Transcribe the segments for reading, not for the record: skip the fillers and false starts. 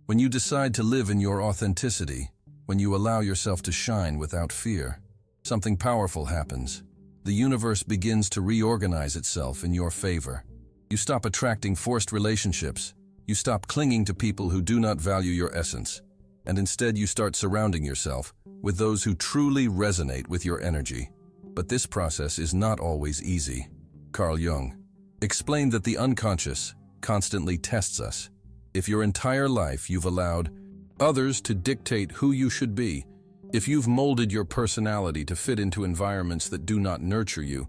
When you decide to live in your authenticity, when you allow yourself to shine without fear, something powerful happens. The universe begins to reorganize itself in your favor. You stop attracting forced relationships. You stop clinging to people who do not value your essence. And instead you start surrounding yourself with those who truly resonate with your energy. But this process is not always easy. Carl Jung explained that the unconscious constantly tests us. If your entire life you've allowed others to dictate who you should be, if you've molded your personality to fit into environments that do not nurture you,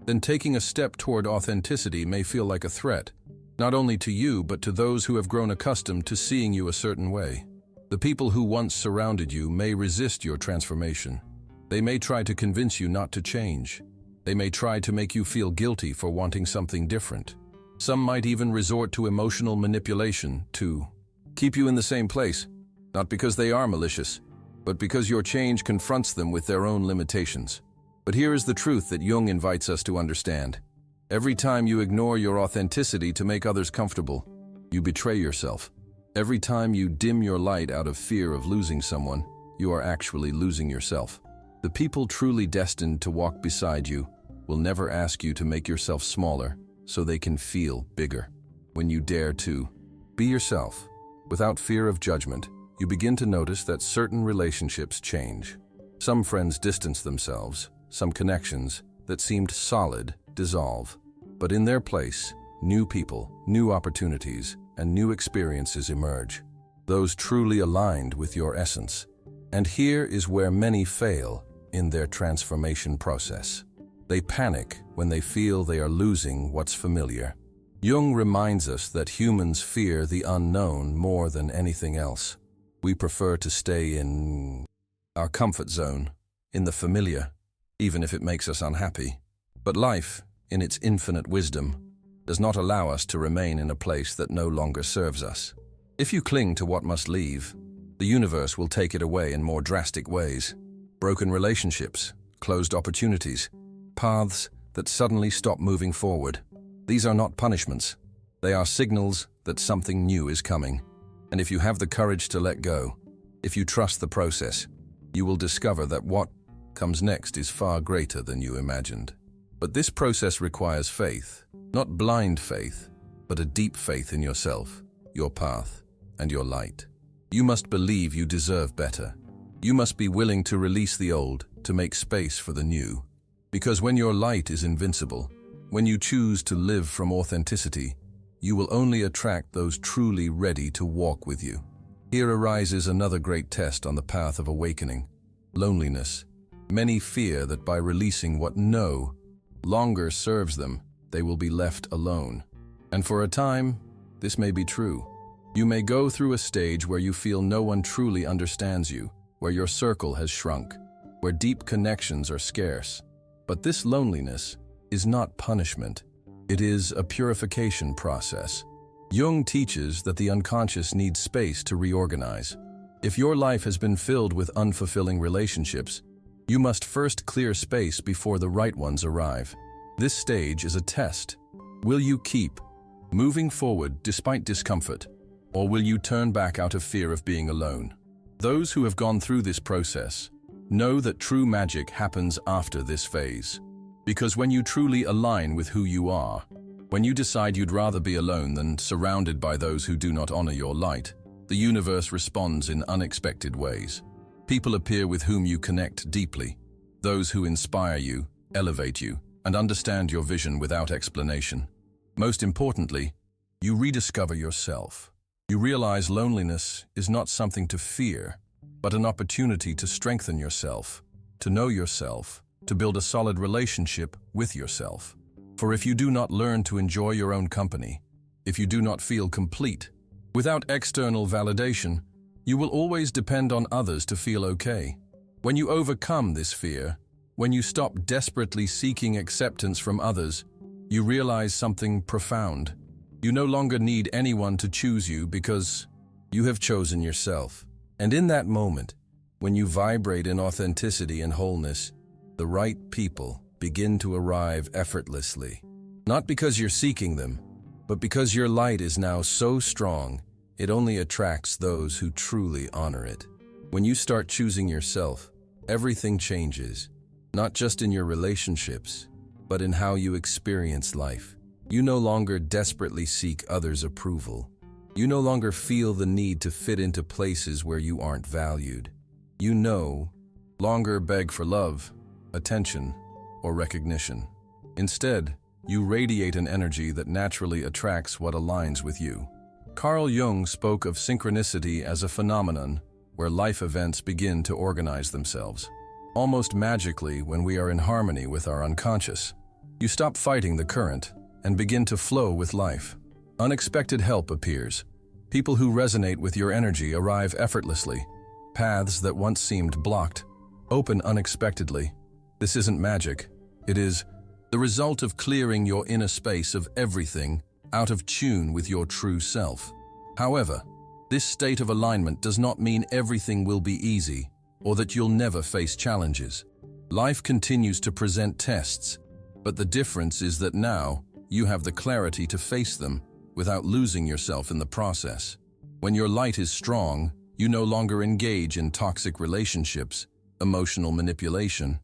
then taking a step toward authenticity may feel like a threat, not only to you but to those who have grown accustomed to seeing you a certain way. The people who once surrounded you may resist your transformation. They may try to convince you not to change. They may try to make you feel guilty for wanting something different. Some might even resort to emotional manipulation to keep you in the same place, not because they are malicious, but because your change confronts them with their own limitations. But here is the truth that Jung invites us to understand. Every time you ignore your authenticity to make others comfortable, you betray yourself. Every time you dim your light out of fear of losing someone, you are actually losing yourself. The people truly destined to walk beside you will never ask you to make yourself smaller so they can feel bigger. When you dare to be yourself, without fear of judgment, you begin to notice that certain relationships change. Some friends distance themselves, some connections that seemed solid dissolve. But in their place, new people, new opportunities, and new experiences emerge, those truly aligned with your essence. And here is where many fail in their transformation process. They panic when they feel they are losing what's familiar. Jung reminds us that humans fear the unknown more than anything else. We prefer to stay in our comfort zone, in the familiar, even if it makes us unhappy. But life, in its infinite wisdom, does not allow us to remain in a place that no longer serves us. If you cling to what must leave, the universe will take it away in more drastic ways. Broken relationships, closed opportunities, paths that suddenly stop moving forward. These are not punishments. They are signals that something new is coming. And if you have the courage to let go, if you trust the process, you will discover that what comes next is far greater than you imagined. But this process requires faith, not blind faith, but a deep faith in yourself, your path, and your light. You must believe you deserve better. You must be willing to release the old to make space for the new. Because when your light is invincible, when you choose to live from authenticity, you will only attract those truly ready to walk with you. Here arises another great test on the path of awakening: loneliness. Many fear that by releasing what no longer serves them, they will be left alone. And for a time, this may be true. You may go through a stage where you feel no one truly understands you, where your circle has shrunk, where deep connections are scarce. But this loneliness is not punishment. It is a purification process. Jung teaches that the unconscious needs space to reorganize. If your life has been filled with unfulfilling relationships, you must first clear space before the right ones arrive. This stage is a test. Will you keep moving forward despite discomfort, or will you turn back out of fear of being alone? Those who have gone through this process know that true magic happens after this phase. Because when you truly align with who you are, when you decide you'd rather be alone than surrounded by those who do not honor your light, the universe responds in unexpected ways. People appear with whom you connect deeply, those who inspire you, elevate you, and understand your vision without explanation. Most importantly, you rediscover yourself. You realize loneliness is not something to fear, but an opportunity to strengthen yourself, to know yourself, to build a solid relationship with yourself. For if you do not learn to enjoy your own company, if you do not feel complete, without external validation, you will always depend on others to feel okay. When you overcome this fear, when you stop desperately seeking acceptance from others, you realize something profound. You no longer need anyone to choose you because you have chosen yourself. And in that moment, when you vibrate in authenticity and wholeness, the right people begin to arrive effortlessly. Not because you're seeking them, but because your light is now so strong, It only attracts those who truly honor it. When you start choosing yourself, everything changes, not just in your relationships, but in how you experience life. You no longer desperately seek others' approval. You no longer feel the need to fit into places where you aren't valued. You no longer beg for love, attention, or recognition. Instead, you radiate an energy that naturally attracts what aligns with you. Carl Jung spoke of synchronicity as a phenomenon where life events begin to organize themselves. Almost magically, when we are in harmony with our unconscious, you stop fighting the current and begin to flow with life. Unexpected help appears. People who resonate with your energy arrive effortlessly. Paths that once seemed blocked open unexpectedly. This isn't magic. It is the result of clearing your inner space of everything out of tune with your true self. However, this state of alignment does not mean everything will be easy or that you'll never face challenges. Life continues to present tests, but the difference is that now you have the clarity to face them without losing yourself in the process. When your light is strong, you no longer engage in toxic relationships, emotional manipulation,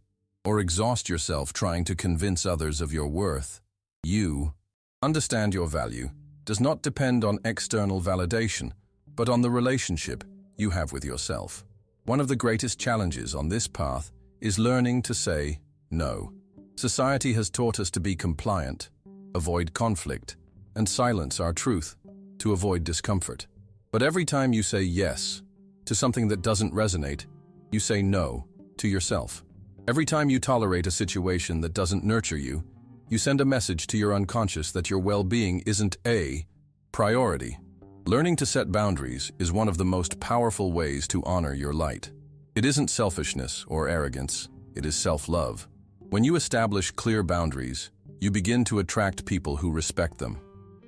or exhaust yourself trying to convince others of your worth. You understand your value does not depend on external validation, but on the relationship you have with yourself. One of the greatest challenges on this path is learning to say no. Society has taught us to be compliant, avoid conflict, and silence our truth to avoid discomfort. But every time you say yes to something that doesn't resonate, you say no to yourself. Every time you tolerate a situation that doesn't nurture you, you send a message to your unconscious that your well-being isn't a priority. Learning to set boundaries is one of the most powerful ways to honor your light. It isn't selfishness or arrogance, it is self-love. When you establish clear boundaries, you begin to attract people who respect them.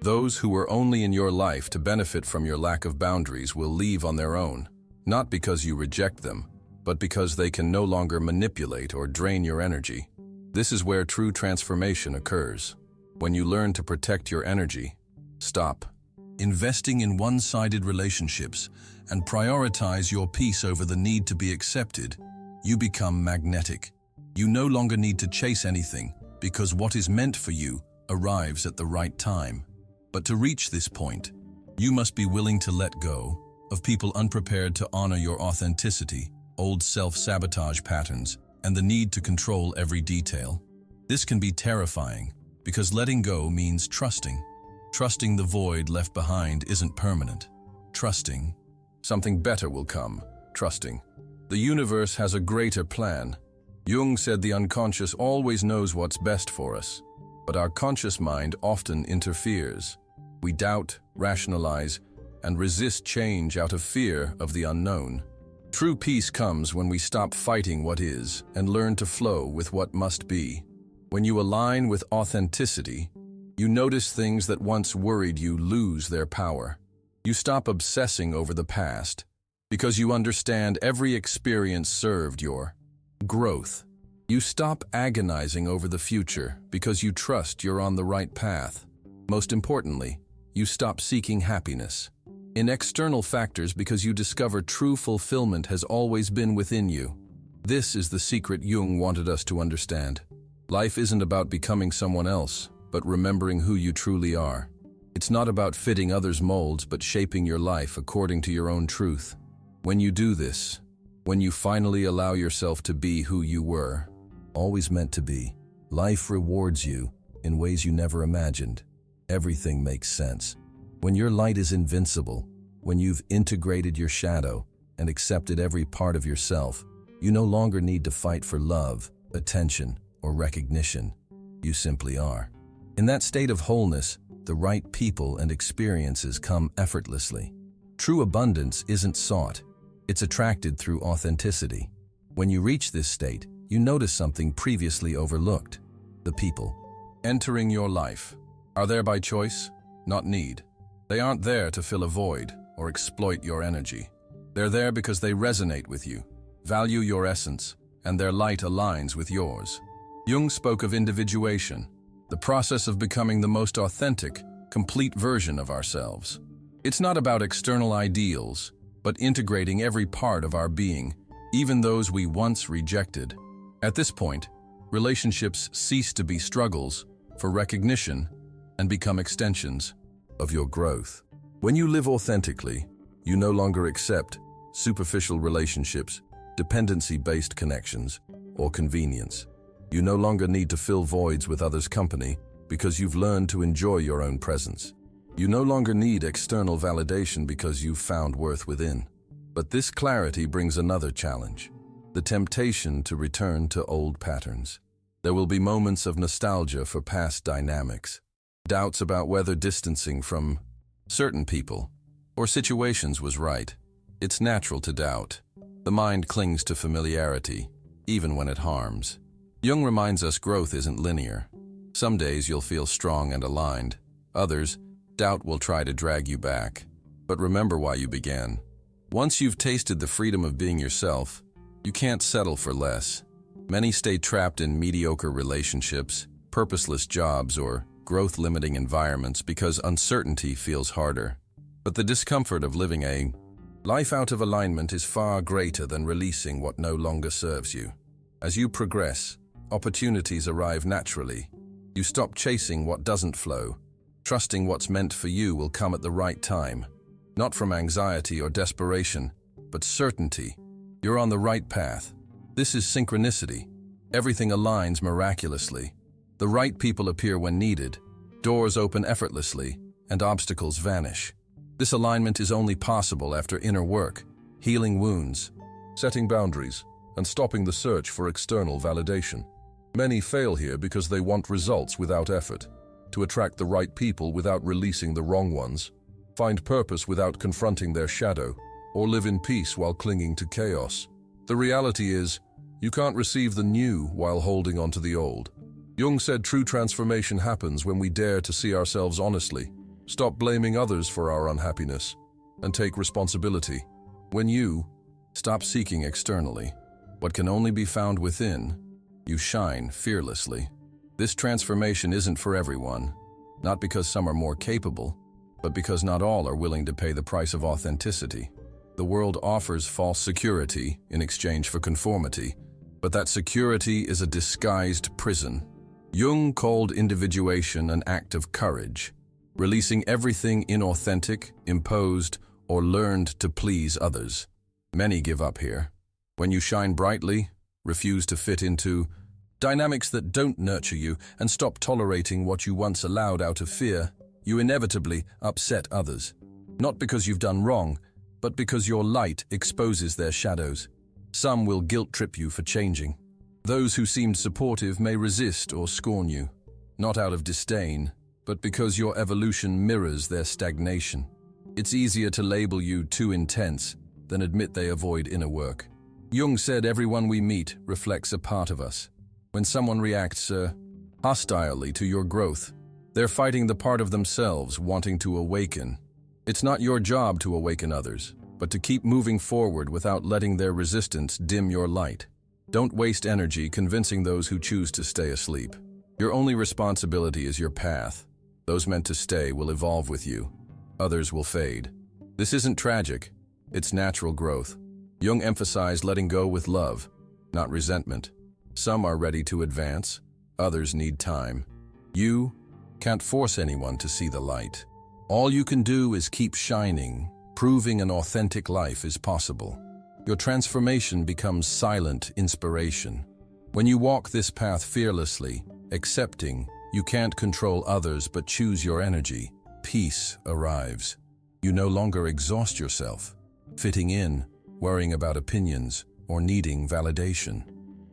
Those who were only in your life to benefit from your lack of boundaries will leave on their own, not because you reject them, but because they can no longer manipulate or drain your energy. This is where true transformation occurs. When you learn to protect your energy, stop investing in one-sided relationships and prioritize your peace over the need to be accepted, you become magnetic. You no longer need to chase anything because what is meant for you arrives at the right time. But to reach this point, you must be willing to let go of people unprepared to honor your authenticity, old self-sabotage patterns, and the need to control every detail. This can be terrifying because letting go means trusting. Trusting the void left behind isn't permanent. Trusting something better will come. Trusting the universe has a greater plan. Jung said the unconscious always knows what's best for us, but our conscious mind often interferes. We doubt, rationalize, and resist change out of fear of the unknown. True peace comes when we stop fighting what is and learn to flow with what must be. When you align with authenticity, you notice things that once worried you lose their power. You stop obsessing over the past because you understand every experience served your growth. You stop agonizing over the future because you trust you're on the right path. Most importantly, you stop seeking happiness in external factors because you discover true fulfillment has always been within you. This is the secret Jung wanted us to understand. Life isn't about becoming someone else, but remembering who you truly are. It's not about fitting others' molds, but shaping your life according to your own truth. When you do this, when you finally allow yourself to be who you were, always meant to be, life rewards you in ways you never imagined. Everything makes sense. When your light is invincible, when you've integrated your shadow and accepted every part of yourself, you no longer need to fight for love, attention, or recognition. You simply are. In that state of wholeness, the right people and experiences come effortlessly. True abundance isn't sought. It's attracted through authenticity. When you reach this state, you notice something previously overlooked. The people entering your life are there by choice, not need. They aren't there to fill a void or exploit your energy. They're there because they resonate with you, value your essence, and their light aligns with yours. Jung spoke of individuation, the process of becoming the most authentic, complete version of ourselves. It's not about external ideals, but integrating every part of our being, even those we once rejected. At this point, relationships cease to be struggles for recognition and become extensions of your growth. When you live authentically, you no longer accept superficial relationships, dependency-based connections, or convenience. You no longer need to fill voids with others' company because you've learned to enjoy your own presence. You no longer need external validation because you've found worth within. But this clarity brings another challenge: the temptation to return to old patterns. There will be moments of nostalgia for past dynamics, doubts about whether distancing from certain people or situations was right. It's natural to doubt. The mind clings to familiarity, even when it harms. Jung reminds us growth isn't linear. Some days you'll feel strong and aligned. Others, doubt will try to drag you back. But remember why you began. Once you've tasted the freedom of being yourself, you can't settle for less. Many stay trapped in mediocre relationships, purposeless jobs, or growth-limiting environments because uncertainty feels harder. But the discomfort of living a life out of alignment is far greater than releasing what no longer serves you. As you progress, opportunities arrive naturally. You stop chasing what doesn't flow, trusting what's meant for you will come at the right time. Not from anxiety or desperation, but certainty. You're on the right path. This is synchronicity. Everything aligns miraculously. The right people appear when needed, doors open effortlessly, and obstacles vanish. This alignment is only possible after inner work, healing wounds, setting boundaries, and stopping the search for external validation. Many fail here because they want results without effort, to attract the right people without releasing the wrong ones, find purpose without confronting their shadow, or live in peace while clinging to chaos. The reality is, you can't receive the new while holding on to the old. Jung said true transformation happens when we dare to see ourselves honestly, stop blaming others for our unhappiness, and take responsibility. When you stop seeking externally what can only be found within, you shine fearlessly. This transformation isn't for everyone, not because some are more capable, but because not all are willing to pay the price of authenticity. The world offers false security in exchange for conformity, but that security is a disguised prison. Jung called individuation an act of courage, releasing everything inauthentic, imposed, or learned to please others. Many give up here. When you shine brightly, refuse to fit into dynamics that don't nurture you, and stop tolerating what you once allowed out of fear, you inevitably upset others. Not because you've done wrong, but because your light exposes their shadows. Some will guilt-trip you for changing. Those who seemed supportive may resist or scorn you, not out of disdain, but because your evolution mirrors their stagnation. It's easier to label you too intense than admit they avoid inner work. Jung said everyone we meet reflects a part of us. When someone reacts hostilely to your growth, they're fighting the part of themselves wanting to awaken. It's not your job to awaken others, but to keep moving forward without letting their resistance dim your light. Don't waste energy convincing those who choose to stay asleep. Your only responsibility is your path. Those meant to stay will evolve with you. Others will fade. This isn't tragic. It's natural growth. Jung emphasized letting go with love, not resentment. Some are ready to advance. Others need time. You can't force anyone to see the light. All you can do is keep shining, proving an authentic life is possible. Your transformation becomes silent inspiration. When you walk this path fearlessly, accepting you can't control others but choose your energy, peace arrives. You no longer exhaust yourself, fitting in, worrying about opinions, or needing validation.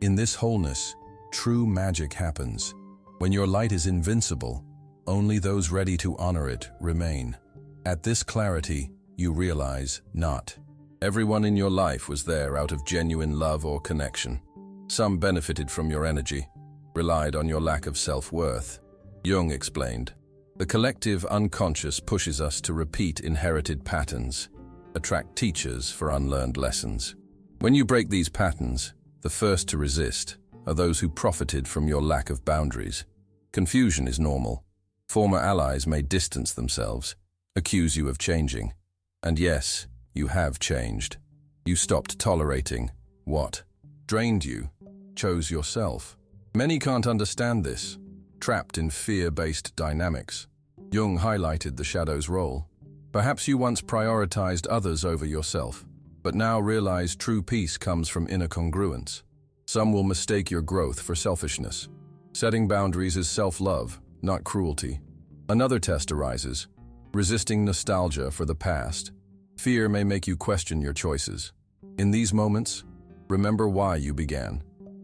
In this wholeness, true magic happens. When your light is invincible, only those ready to honor it remain. At this clarity, you realize not everyone in your life was there out of genuine love or connection. Some benefited from your energy, relied on your lack of self-worth. Jung explained, the collective unconscious pushes us to repeat inherited patterns, attract teachers for unlearned lessons. When you break these patterns, the first to resist are those who profited from your lack of boundaries. Confusion is normal. Former allies may distance themselves, accuse you of changing. And yes, you have changed. You stopped tolerating what drained you, chose yourself. Many can't understand this, trapped in fear-based dynamics. Jung highlighted the shadow's role. Perhaps you once prioritized others over yourself, but now realize true peace comes from inner congruence. Some will mistake your growth for selfishness. Setting boundaries is self-love, not cruelty. Another test arises, resisting nostalgia for the past. Fear may make you question your choices. In these moments, remember why you began.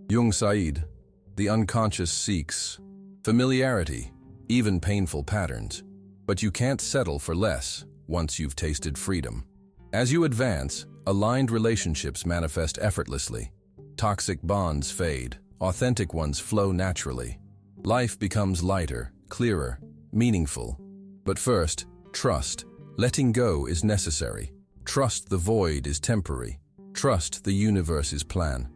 Jung said, the unconscious seeks familiarity, even painful patterns. But you can't settle for less once you've tasted freedom. As you advance, aligned relationships manifest effortlessly. Toxic bonds fade, authentic ones flow naturally. Life becomes lighter, clearer, meaningful. But first, trust. Letting go is necessary. Trust the void is temporary. Trust the universe's plan.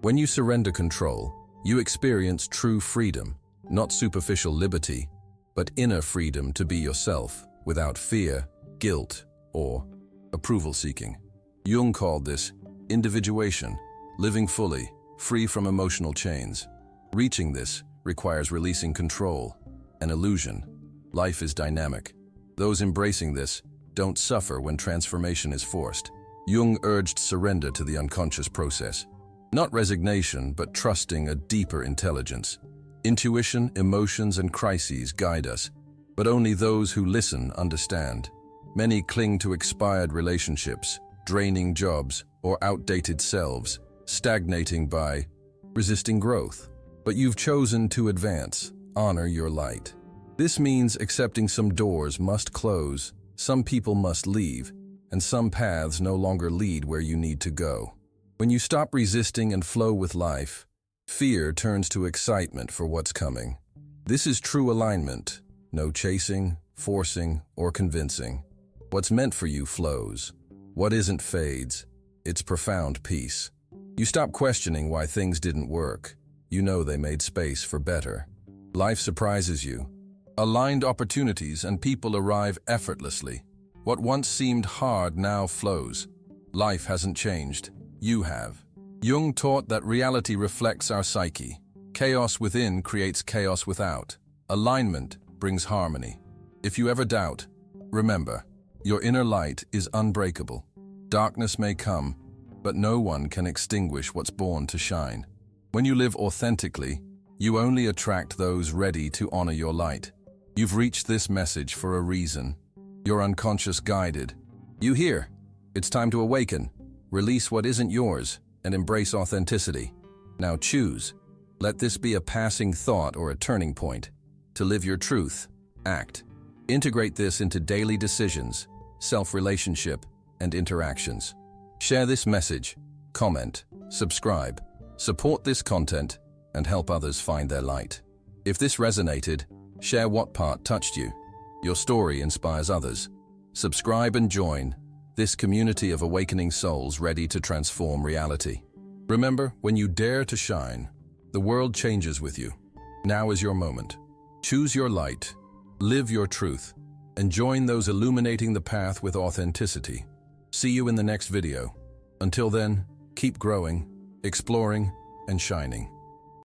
When you surrender control, you experience true freedom, not superficial liberty, but inner freedom to be yourself without fear, guilt, or approval-seeking. Jung called this individuation, living fully, free from emotional chains. Reaching this requires releasing control, an illusion. Life is dynamic. Those embracing this don't suffer when transformation is forced. Jung urged surrender to the unconscious process. Not resignation, but trusting a deeper intelligence. Intuition, emotions, and crises guide us, but only those who listen understand. Many cling to expired relationships, draining jobs, or outdated selves, stagnating by resisting growth. But you've chosen to advance. Honor your light. This means accepting some doors must close, some people must leave, and some paths no longer lead where you need to go. When you stop resisting and flow with life, fear turns to excitement for what's coming. This is true alignment. No chasing, forcing, or convincing. What's meant for you flows. What isn't fades. It's profound peace. You stop questioning why things didn't work. You know they made space for better. Life surprises you. Aligned opportunities and people arrive effortlessly. What once seemed hard now flows. Life hasn't changed. You have. Jung taught that reality reflects our psyche. Chaos within creates chaos without. Alignment brings harmony. If you ever doubt, remember, your inner light is unbreakable. Darkness may come, but no one can extinguish what's born to shine. When you live authentically, you only attract those ready to honor your light. You've reached this message for a reason. Your unconscious guided. You hear? It's time to awaken. Release what isn't yours and embrace authenticity. Now choose. Let this be a passing thought or a turning point. To live your truth, act. Integrate this into daily decisions, self-relationship, and interactions. Share this message, comment, subscribe, support this content, and help others find their light. If this resonated, share what part touched you. Your story inspires others. Subscribe and join this community of awakening souls ready to transform reality. Remember, when you dare to shine, the world changes with you. Now is your moment. Choose your light, live your truth, and join those illuminating the path with authenticity. See you in the next video. Until then, keep growing, exploring, and shining.